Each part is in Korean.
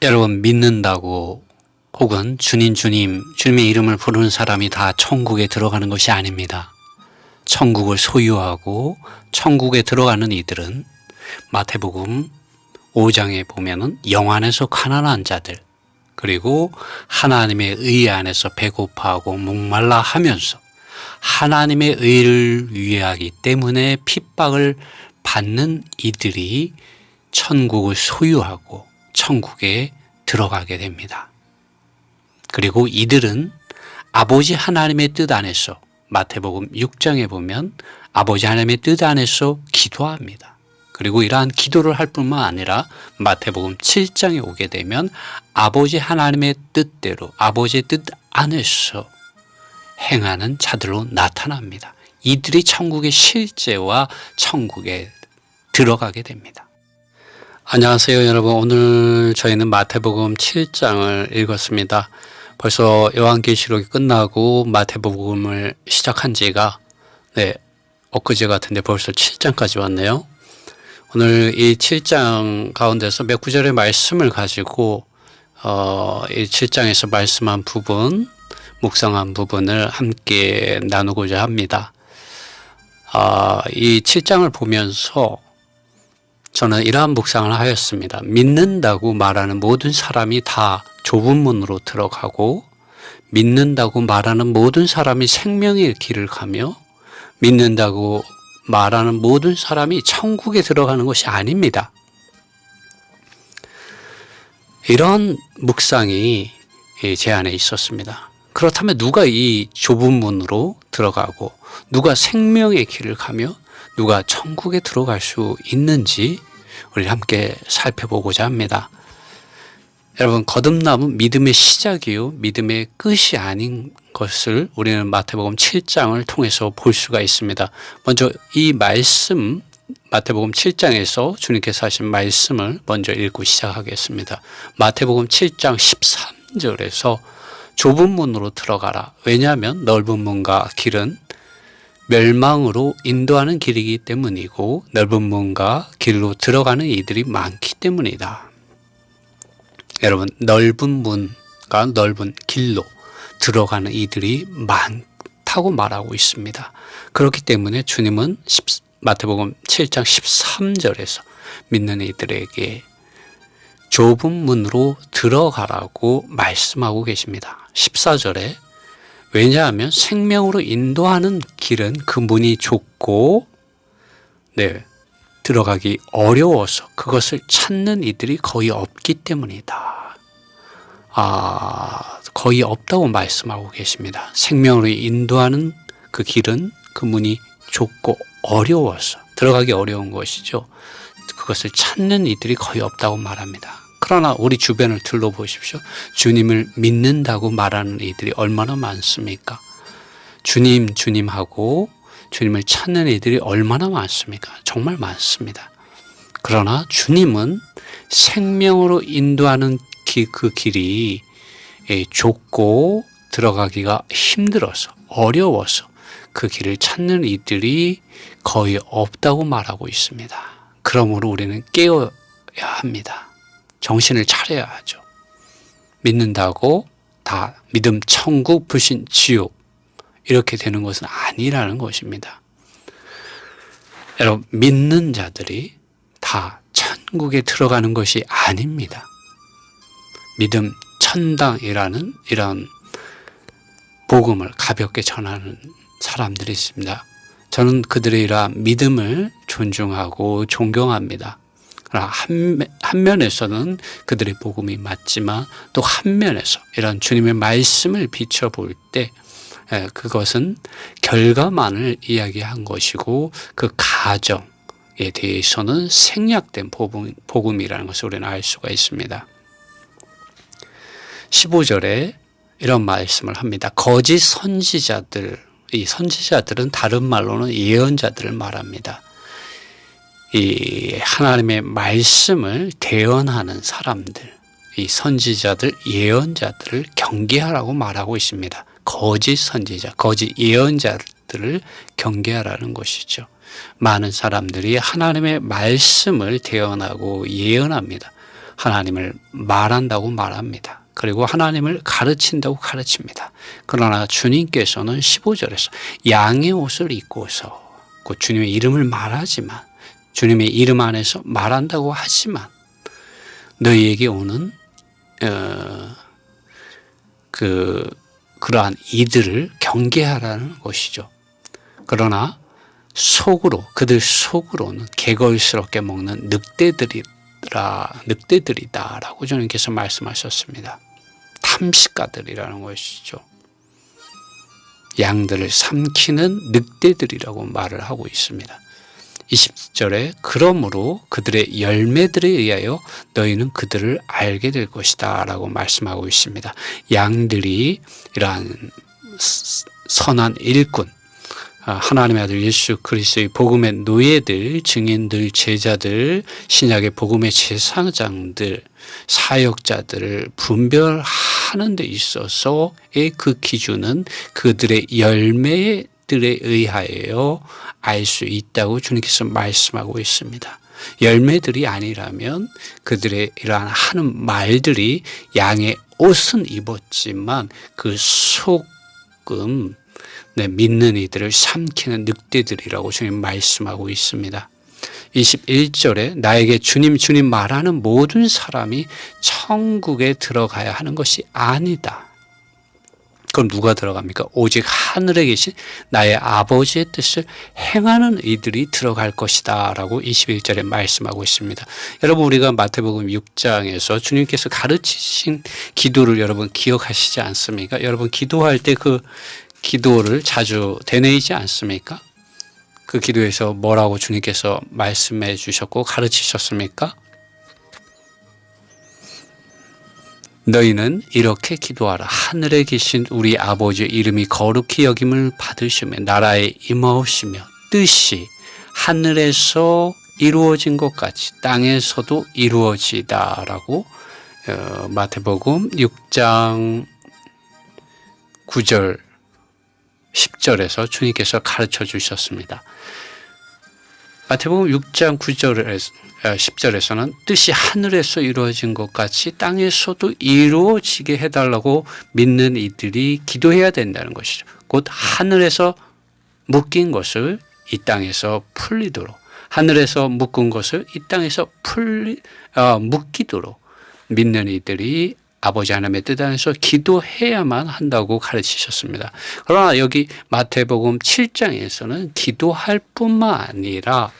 여러분, 믿는다고 혹은 주님의 이름을 부르는 사람이 다 천국에 들어가는 것이 아닙니다. 천국을 소유하고 천국에 들어가는 이들은 마태복음 5장에 보면은 영안에서 가난한 자들, 그리고 하나님의 의 안에서 배고파하고 목말라 하면서 하나님의 의를 위하기 때문에 핍박을 받는 이들이 천국을 소유하고 천국에 들어가게 됩니다. 그리고 이들은 아버지 하나님의 뜻 안에서, 마태복음 6장에 보면 아버지 하나님의 뜻 안에서 기도합니다. 그리고 이러한 기도를 할 뿐만 아니라 마태복음 7장에 오게 되면 아버지 하나님의 뜻대로 아버지의 뜻 안에서 행하는 자들로 나타납니다. 이들이 천국의 실제와 천국에 들어가게 됩니다. 안녕하세요, 여러분. 오늘 저희는 마태복음 7장을 읽었습니다. 벌써 요한계시록이 끝나고 마태복음을 시작한 지가 엊그제 같은데 벌써 7장까지 왔네요. 오늘 이 7장 가운데서 몇 구절의 말씀을 가지고 이 7장에서 말씀한 부분, 묵상한 부분을 함께 나누고자 합니다. 이 7장을 보면서 저는 이러한 묵상을 하였습니다. 믿는다고 말하는 모든 사람이 다 좁은 문으로 들어가고, 믿는다고 말하는 모든 사람이 생명의 길을 가며, 믿는다고 말하는 모든 사람이 천국에 들어가는 것이 아닙니다. 이런 묵상이 제 안에 있었습니다. 그렇다면 누가 이 좁은 문으로 들어가고, 누가 생명의 길을 가며, 누가 천국에 들어갈 수 있는지 우리 함께 살펴보고자 합니다. 여러분, 거듭남은 믿음의 시작이요 믿음의 끝이 아닌 것을 우리는 마태복음 7장을 통해서 볼 수가 있습니다. 먼저 이 말씀, 마태복음 7장에서 주님께서 하신 말씀을 먼저 읽고 시작하겠습니다. 마태복음 7장 13절에서 좁은 문으로 들어가라. 왜냐하면 넓은 문과 길은 멸망으로 인도하는 길이기 때문이고, 넓은 문과 길로 들어가는 이들이 많기 때문이다. 여러분, 넓은 문과 넓은 길로 들어가는 이들이 많다고 말하고 있습니다. 그렇기 때문에 주님은 마태복음 7장 13절에서 믿는 이들에게 좁은 문으로 들어가라고 말씀하고 계십니다. 14절에 왜냐하면 생명으로 인도하는 길은 그 문이 좁고 들어가기 어려워서 그것을 찾는 이들이 거의 없기 때문이다. 거의 없다고 말씀하고 계십니다. 생명으로 인도하는 그 길은 그 문이 좁고 어려워서 들어가기 어려운 것이죠. 그것을 찾는 이들이 거의 없다고 말합니다. 그러나 우리 주변을 둘러보십시오. 주님을 믿는다고 말하는 이들이 얼마나 많습니까? 주님하고 주님을 찾는 이들이 얼마나 많습니까? 정말 많습니다. 그러나 주님은 생명으로 인도하는 그 길이 좁고 들어가기가 힘들어서 어려워서 그 길을 찾는 이들이 거의 없다고 말하고 있습니다. 그러므로 우리는 깨어야 합니다. 정신을 차려야 하죠. 믿는다고 다 믿음 천국, 불신 지옥 이렇게 되는 것은 아니라는 것입니다. 여러분, 믿는 자들이 다 천국에 들어가는 것이 아닙니다. 믿음 천당이라는 이런 복음을 가볍게 전하는 사람들이 있습니다. 저는 그들의 이러한 믿음을 존중하고 존경합니다. 한 면에서는 그들의 복음이 맞지만 또 한 면에서 이런 주님의 말씀을 비춰볼 때 그것은 결과만을 이야기한 것이고 그 가정에 대해서는 생략된 복음이라는 것을 우리는 알 수가 있습니다. 15절에 이런 말씀을 합니다. 거짓 선지자들, 이 선지자들은 다른 말로는 예언자들을 말합니다. 이 하나님의 말씀을 대언하는 사람들, 이 선지자들, 예언자들을 경계하라고 말하고 있습니다. 거짓 선지자, 거짓 예언자들을 경계하라는 것이죠. 많은 사람들이 하나님의 말씀을 대언하고 예언합니다. 하나님을 말한다고 말합니다. 그리고 하나님을 가르친다고 가르칩니다. 그러나 주님께서는 15절에서 양의 옷을 입고서 그 주님의 이름을 말하지만, 주님의 이름 안에서 말한다고 하지만 너희에게 오는 그러한 이들을 경계하라는 것이죠. 그러나 그들 속으로는 개걸스럽게 먹는 늑대들이다라고 주님께서 말씀하셨습니다. 탐식가들이라는 것이죠. 양들을 삼키는 늑대들이라고 말을 하고 있습니다. 20절에 그러므로 그들의 열매들에 의하여 너희는 그들을 알게 될 것이다 라고 말씀하고 있습니다. 양들이 이러한 선한 일꾼, 하나님의 아들 예수 그리스도의 복음의 노예들, 증인들, 제자들, 신약의 복음의 제사장들, 사역자들을 분별하는 데 있어서의 그 기준은 그들의 열매들에 의하여 알 수 있다고 주님께서 말씀하고 있습니다. 열매들이 아니라면 그들의 이러한 하는 말들이 양의 옷은 입었지만 그 속은 믿는 이들을 삼키는 늑대들이라고 주님 말씀하고 있습니다. 21절에 나에게 주님 주님 말하는 모든 사람이 천국에 들어가야 하는 것이 아니다. 그럼 누가 들어갑니까? 오직 하늘에 계신 나의 아버지의 뜻을 행하는 이들이 들어갈 것이다 라고 21절에 말씀하고 있습니다. 여러분, 우리가 마태복음 6장에서 주님께서 가르치신 기도를 여러분 기억하시지 않습니까? 여러분 기도할 때 그 기도를 자주 되뇌이지 않습니까? 그 기도에서 뭐라고 주님께서 말씀해 주셨고 가르치셨습니까? 너희는 이렇게 기도하라. 하늘에 계신 우리 아버지의 이름이 거룩히 여김을 받으시며 나라에 임하오시며 뜻이 하늘에서 이루어진 것 같이 땅에서도 이루어지다 라고 마태복음 6장 9절 10절에서 주님께서 가르쳐 주셨습니다. 마태복음 6장 9절에서 10절에서는 뜻이 하늘에서 이루어진 것 같이 땅에서도 이루어지게 해달라고 믿는 이들이 기도해야 된다는 것이죠. 곧 하늘에서 묶인 것을 이 땅에서 풀리도록, 하늘에서 묶은 것을 이 땅에서 묶이도록 믿는 이들이 아버지 하나님의 뜻 안에서 기도해야만 한다고 가르치셨습니다. 그러나 여기 마태복음 7장에서는 기도할 뿐만 아니라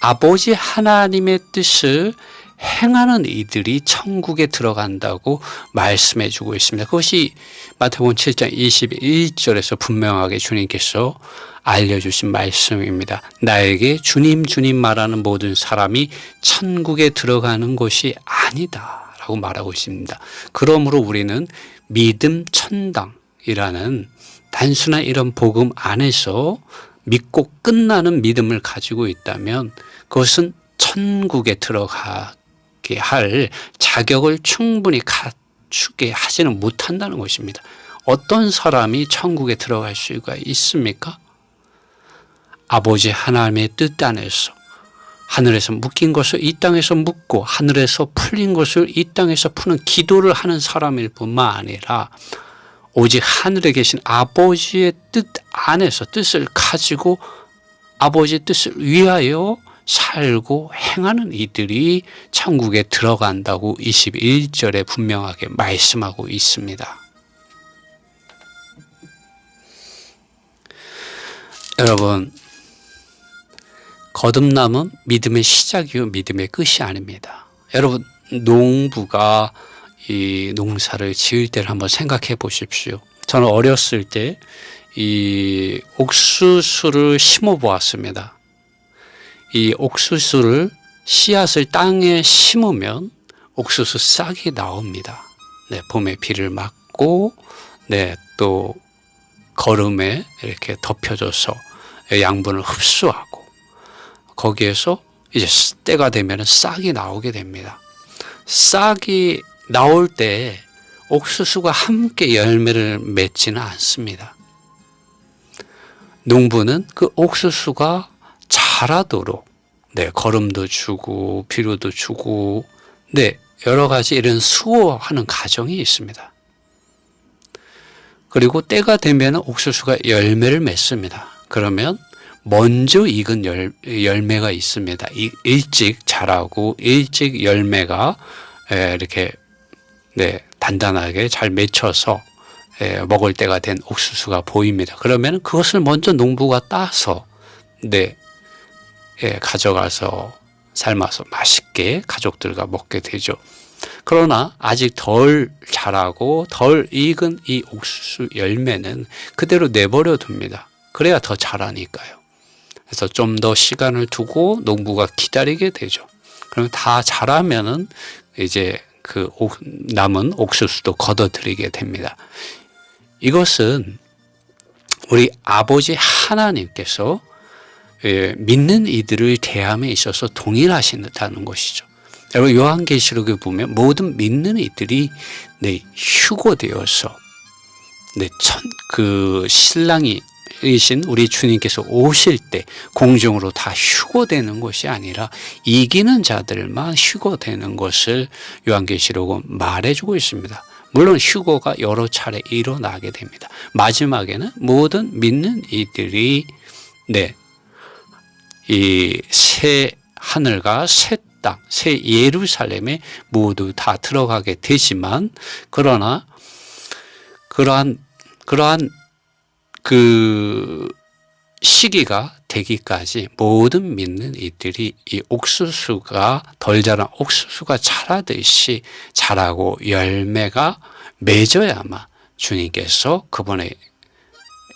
아버지 하나님의 뜻을 행하는 이들이 천국에 들어간다고 말씀해 주고 있습니다. 그것이 마태복음 7장 21절에서 분명하게 주님께서 알려주신 말씀입니다. 나에게 주님 주님 말하는 모든 사람이 천국에 들어가는 것이 아니다 라고 말하고 있습니다. 그러므로 우리는 믿음 천당이라는 단순한 이런 복음 안에서 믿고 끝나는 믿음을 가지고 있다면 그것은 천국에 들어가게 할 자격을 충분히 갖추게 하지는 못한다는 것입니다. 어떤 사람이 천국에 들어갈 수가 있습니까? 아버지 하나님의 뜻 안에서 하늘에서 묶인 것을 이 땅에서 묶고 하늘에서 풀린 것을 이 땅에서 푸는 기도를 하는 사람일 뿐만 아니라 오직 하늘에 계신 아버지의 뜻 안에서 뜻을 가지고 아버지의 뜻을 위하여 살고 행하는 이들이 천국에 들어간다고 21절에 분명하게 말씀하고 있습니다. 여러분, 거듭남은 믿음의 시작이요 믿음의 끝이 아닙니다. 여러분, 농부가 이 농사를 지을 때를 한번 생각해 보십시오. 저는 어렸을 때 이 옥수수를 심어 보았습니다. 이 옥수수를 씨앗을 땅에 심으면 옥수수 싹이 나옵니다. 네, 봄에 비를 맞고, 네, 또 거름에 이렇게 덮여져서 양분을 흡수하고 거기에서 이제 때가 되면 싹이 나오게 됩니다. 싹이 나올 때 옥수수가 함께 열매를 맺지는 않습니다. 농부는 그 옥수수가 자라도록, 네, 거름도 주고 비료도 주고, 네, 여러 가지 이런 수호하는 과정이 있습니다. 그리고 때가 되면 옥수수가 열매를 맺습니다. 그러면 먼저 익은 열매가 있습니다. 일찍 자라고 일찍 열매가 이렇게 네, 단단하게 잘 맺혀서 먹을 때가 된 옥수수가 보입니다. 그러면 그것을 먼저 농부가 따서 네, 가져가서 삶아서 맛있게 가족들과 먹게 되죠. 그러나 아직 덜 자라고 덜 익은 이 옥수수 열매는 그대로 내버려 둡니다. 그래야 더 자라니까요. 그래서 좀 더 시간을 두고 농부가 기다리게 되죠. 그럼 다 자라면은 이제 그 남은 옥수수도 걷어들이게 됩니다. 이것은 우리 아버지 하나님께서 믿는 이들을 대함에 있어서 동일하신다는 것이죠. 여러분 요한계시록에 보면 모든 믿는 이들이 네, 휴거되어서 네, 그 신랑이신 우리 주님께서 오실 때 공중으로 다 휴거되는 것이 아니라 이기는 자들만 휴거되는 것을 요한계시록은 말해주고 있습니다. 물론 휴거가 여러 차례 일어나게 됩니다. 마지막에는 모든 믿는 이들이 네, 이 새 하늘과 새 땅, 새 예루살렘에 모두 다 들어가게 되지만 그러나 그러한 그 시기가 되기까지 모든 믿는 이들이 이 옥수수가 덜 자란 옥수수가 자라듯이 자라고 열매가 맺어야만 주님께서 그분의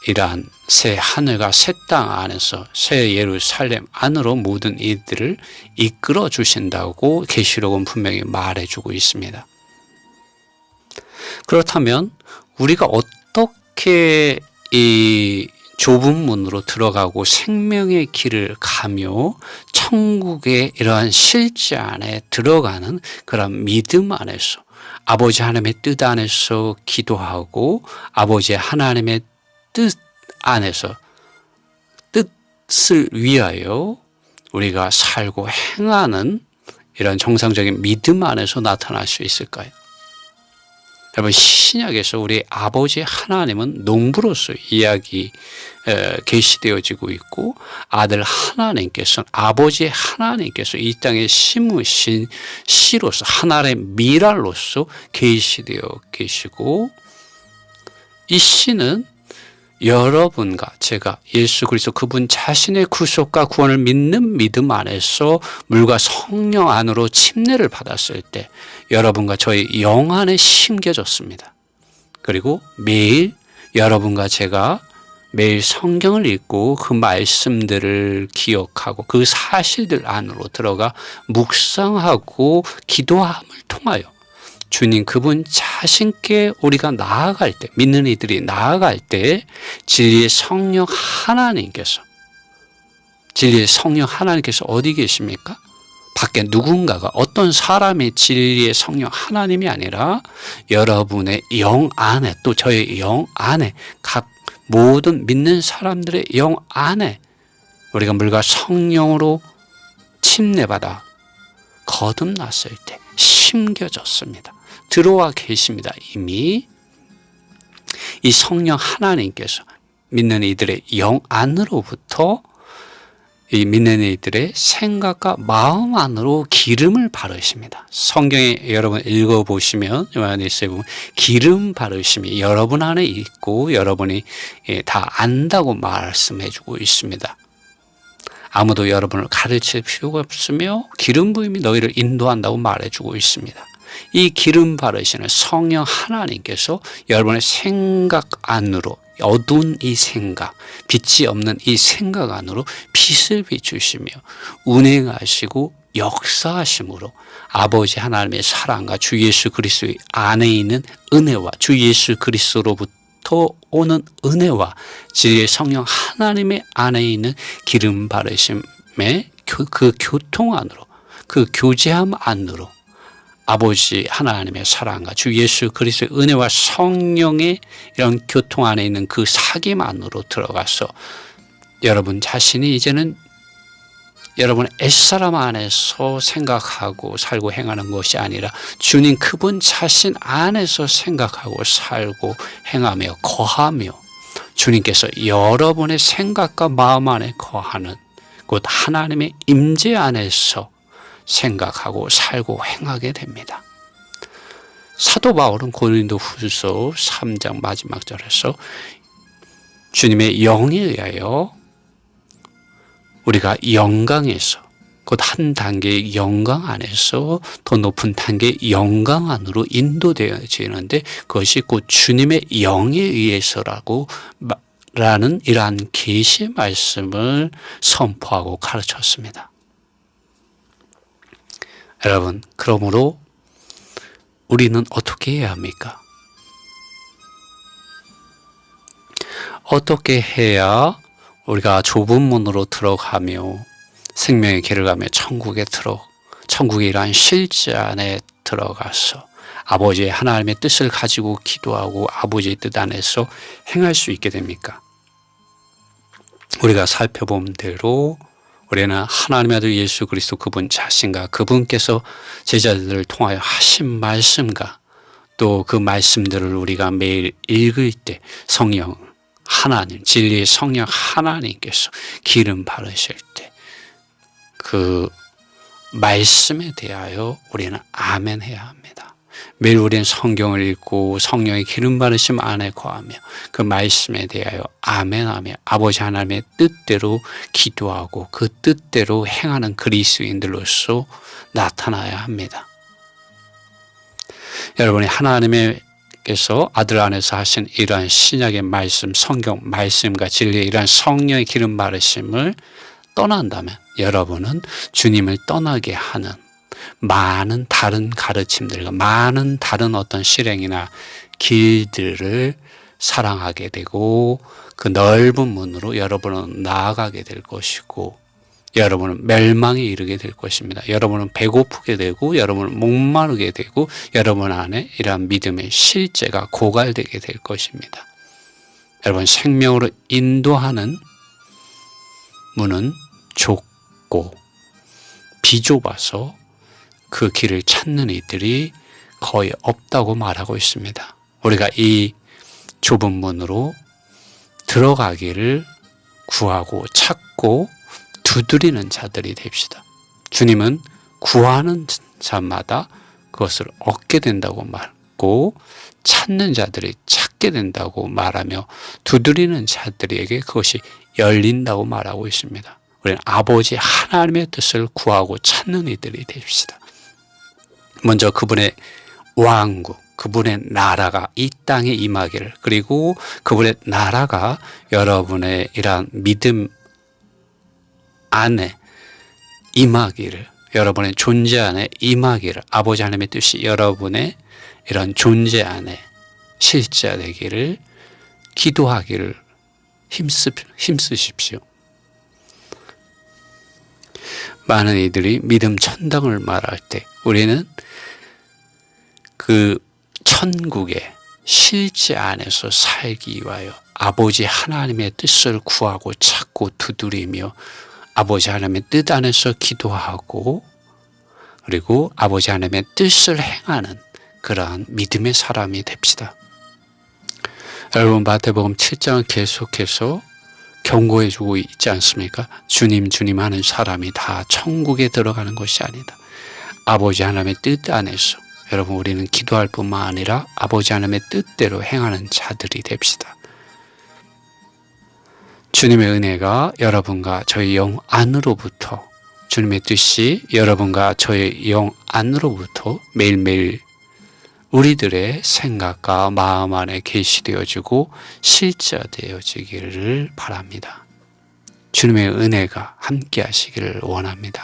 이러한 새 하늘과 새 땅 안에서 새 예루살렘 안으로 모든 이들을 이끌어 주신다고 계시록은 분명히 말해주고 있습니다. 그렇다면 우리가 어떻게 이 좁은 문으로 들어가고 생명의 길을 가며 천국의 이러한 실제 안에 들어가는 그런 믿음 안에서 아버지 하나님의 뜻 안에서 기도하고 아버지 하나님의 뜻 안에서 뜻을 위하여 우리가 살고 행하는 이런 정상적인 믿음 안에서 나타날 수 있을까요? 여러분 신약에서 우리 아버지 하나님은 농부로서 계시되어지고 있고 아들 하나님께서는 아버지 하나님께서 이 땅에 심으신 씨로서 하나의 미랄로서 계시되어 계시고 이 씨는 여러분과 제가 예수 그리스도 그분 자신의 구속과 구원을 믿는 믿음 안에서 물과 성령 안으로 침례를 받았을 때 여러분과 저의 영 안에 심겨졌습니다. 그리고 매일 여러분과 제가 매일 성경을 읽고 그 말씀들을 기억하고 그 사실들 안으로 들어가 묵상하고 기도함을 통하여 주님 그분 자신께 우리가 나아갈 때 믿는 이들이 나아갈 때 진리의 성령 하나님께서 어디 계십니까? 밖에 누군가가 어떤 사람의 진리의 성령 하나님이 아니라 여러분의 영 안에 또 저의 영 안에 각 모든 믿는 사람들의 영 안에 우리가 물과 성령으로 침례받아 거듭났을 때 심겨졌습니다. 들어와 계십니다. 이미 이 성령 하나님께서 믿는 이들의 영 안으로부터 이 믿는 이들의 생각과 마음 안으로 기름을 바르십니다. 성경에 여러분 읽어보시면 요한일서에 보면 기름 바르심이 여러분 안에 있고 여러분이 다 안다고 말씀해주고 있습니다. 아무도 여러분을 가르칠 필요가 없으며 기름 부음이 너희를 인도한다고 말해주고 있습니다. 이 기름 바르시는 성령 하나님께서 여러분의 생각 안으로 어두운 이 생각, 빛이 없는 이 생각 안으로 빛을 비추시며 운행하시고 역사하심으로 아버지 하나님의 사랑과 주 예수 그리스도의 안에 있는 은혜와 주 예수 그리스도로부터 오는 은혜와 진리의 성령 하나님의 안에 있는 기름 바르심의 그 교통 안으로 그 교제함 안으로 아버지 하나님의 사랑과 주 예수 그리스도의 은혜와 성령의 이런 교통 안에 있는 그 사귐 안으로 들어가서 여러분 자신이 이제는 여러분 옛사람 안에서 생각하고 살고 행하는 것이 아니라 주님 그분 자신 안에서 생각하고 살고 행하며 거하며 주님께서 여러분의 생각과 마음 안에 거하는 곧 하나님의 임재 안에서 생각하고 살고 행하게 됩니다. 사도 바울은 고린도후서 3장 마지막 절에서 주님의 영에 의하여 우리가 영광에서 곧 한 단계의 영광 안에서 더 높은 단계의 영광 안으로 인도되어지는데 그것이 곧 주님의 영에 의해서라고 라는 이러한 계시의 말씀을 선포하고 가르쳤습니다. 여러분, 그러므로 우리는 어떻게 해야 합니까? 어떻게 해야 우리가 좁은 문으로 들어가며 생명의 길을 가며 천국의 이러한 실제 안에 들어가서 아버지의 하나님의 뜻을 가지고 기도하고 아버지의 뜻 안에서 행할 수 있게 됩니까? 우리가 살펴본 대로 우리는 하나님의 아들 예수 그리스도 그분 자신과 그분께서 제자들을 통하여 하신 말씀과 또 그 말씀들을 우리가 매일 읽을 때 성령 하나님, 진리의 성령 하나님께서 기름 바르실 때 그 말씀에 대하여 우리는 아멘 해야 합니다. 매일 우리는 성경을 읽고 성령의 기름 바르심 안에 거하며 그 말씀에 대하여 아멘하며 아버지 하나님의 뜻대로 기도하고 그 뜻대로 행하는 그리스도인들로서 나타나야 합니다. 여러분이 하나님께서 아들 안에서 하신 이러한 신약의 말씀, 성경 말씀과 진리의 이러한 성령의 기름 바르심을 떠난다면 여러분은 주님을 떠나게 하는 많은 다른 가르침들과 많은 다른 어떤 실행이나 길들을 사랑하게 되고 그 넓은 문으로 여러분은 나아가게 될 것이고 여러분은 멸망에 이르게 될 것입니다. 여러분은 배고프게 되고 여러분은 목마르게 되고 여러분 안에 이러한 믿음의 실제가 고갈되게 될 것입니다. 여러분 생명으로 인도하는 문은 좁고 비좁아서 그 길을 찾는 이들이 거의 없다고 말하고 있습니다. 우리가 이 좁은 문으로 들어가기를 구하고 찾고 두드리는 자들이 됩시다. 주님은 구하는 자마다 그것을 얻게 된다고 말하고 찾는 자들이 찾게 된다고 말하며 두드리는 자들에게 그것이 열린다고 말하고 있습니다. 우리는 아버지 하나님의 뜻을 구하고 찾는 이들이 됩시다. 먼저 그분의 왕국, 그분의 나라가 이 땅에 임하기를 그리고 그분의 나라가 여러분의 이러한 믿음 안에 임하기를 여러분의 존재 안에 임하기를 아버지 하나님의 뜻이 여러분의 이런 존재 안에 실제되기를 기도하기를 힘쓰십시오. 많은 이들이 믿음 천당을 말할 때 우리는 그 천국의 실제 안에서 살기 위하여 아버지 하나님의 뜻을 구하고 찾고 두드리며 아버지 하나님의 뜻 안에서 기도하고 그리고 아버지 하나님의 뜻을 행하는 그러한 믿음의 사람이 됩시다. 여러분 마태복음 7장은 계속해서 경고해 주고 있지 않습니까? 주님 주님 하는 사람이 다 천국에 들어가는 것이 아니다. 아버지 하나님의 뜻 안에서 여러분 우리는 기도할 뿐만 아니라 아버지 하나님의 뜻대로 행하는 자들이 됩시다. 주님의 은혜가 여러분과 저희 영 안으로부터 주님의 뜻이 여러분과 저희 영 안으로부터 매일매일 우리들의 생각과 마음 안에 계시되어지고 실제되어지기를 바랍니다. 주님의 은혜가 함께 하시기를 원합니다.